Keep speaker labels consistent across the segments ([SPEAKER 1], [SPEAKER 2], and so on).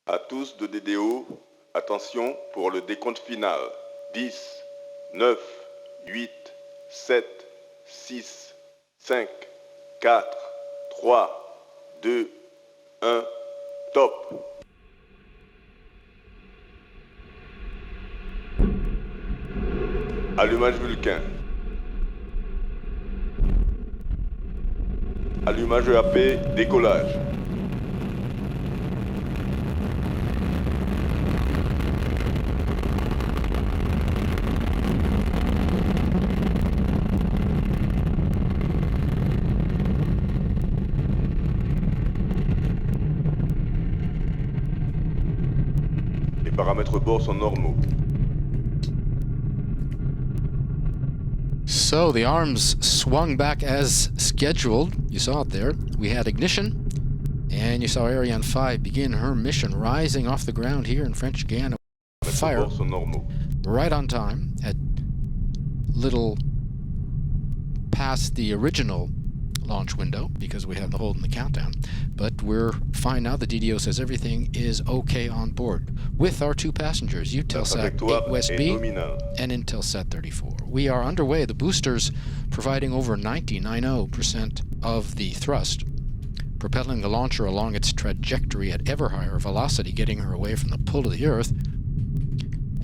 [SPEAKER 1] À tous de DDO, attention pour le décompte final. 10, 9, 8, 7, 6, 5, 4, 3, 2, 1, top. Allumage Vulcain. Allumage EAP, décollage. Les paramètres bord sont normaux.
[SPEAKER 2] So the arms swung back as scheduled. You saw it there. We had ignition, and you saw Ariane 5 begin her mission, rising off the ground here in French Guiana. Fire right on time at little past the original launch window because we had the hold in the countdown. But we're fine now. The DDO says everything is okay on board with our two passengers, Eutelsat 8 West B and Intelsat 34. We are underway. The boosters providing over 90% of the thrust, propelling the launcher along its trajectory at ever higher velocity, getting her away from the pull of the Earth.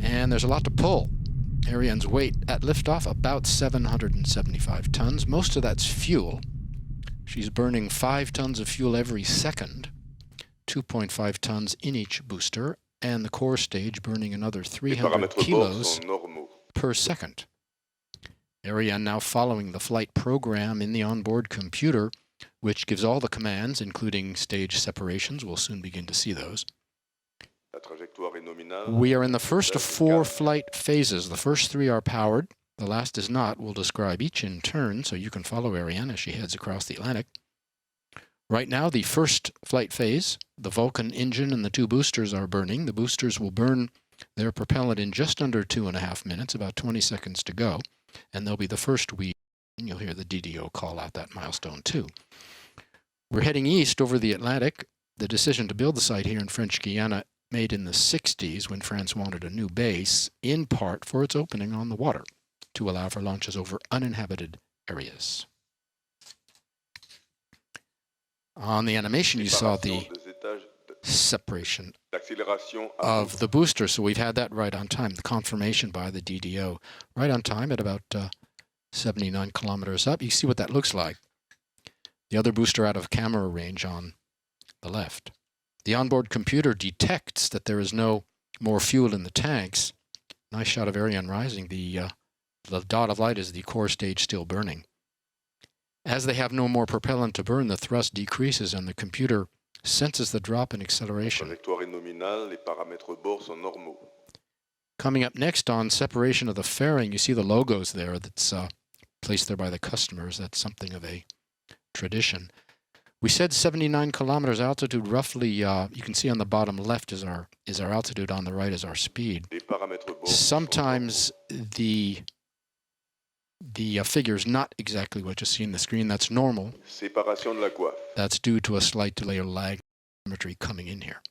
[SPEAKER 2] And there's a lot to pull. Ariane's weight at liftoff, about 775 tons. Most of that's fuel. She's burning 5 tons of fuel every second, 2.5 tons in each booster, and the core stage burning another 300 kilos per second. Ariane now following the flight program in the onboard computer, which gives all the commands, including stage separations. We'll soon begin to see those. We are in the first of 4 flight phases. The first 3 are powered. The last is not. We'll describe each in turn so you can follow Ariane as she heads across the Atlantic. Right now, the first flight phase, the Vulcan engine and the 2 boosters are burning. The boosters will burn their propellant in just under 2.5 minutes, about 20 seconds to go. And they'll be the first and you'll hear the DDO call out that milestone too. We're heading east over the Atlantic. The decision to build the site here in French Guiana made in the 60s when France wanted a new base, in part for its opening on the water, to allow for launches over uninhabited areas. On the animation, you saw the separation of the booster, so we've had that right on time. The confirmation by the DDO, right on time at about 79 kilometers up. You see what that looks like. The other booster out of camera range on the left. The onboard computer detects that there is no more fuel in the tanks. Nice shot of Ariane rising. The dot of light is the core stage still burning. As they have no more propellant to burn, the thrust decreases and the computer senses the drop in acceleration. Coming up next on separation of the fairing, you see the logos there that's placed there by the customers. That's something of a tradition. We said 79 kilometers altitude, roughly. You can see on the bottom left is our altitude, on the right is our speed. Sometimes the figure is not exactly what you see on the screen. That's normal. That's due to a slight delay or lag coming in here.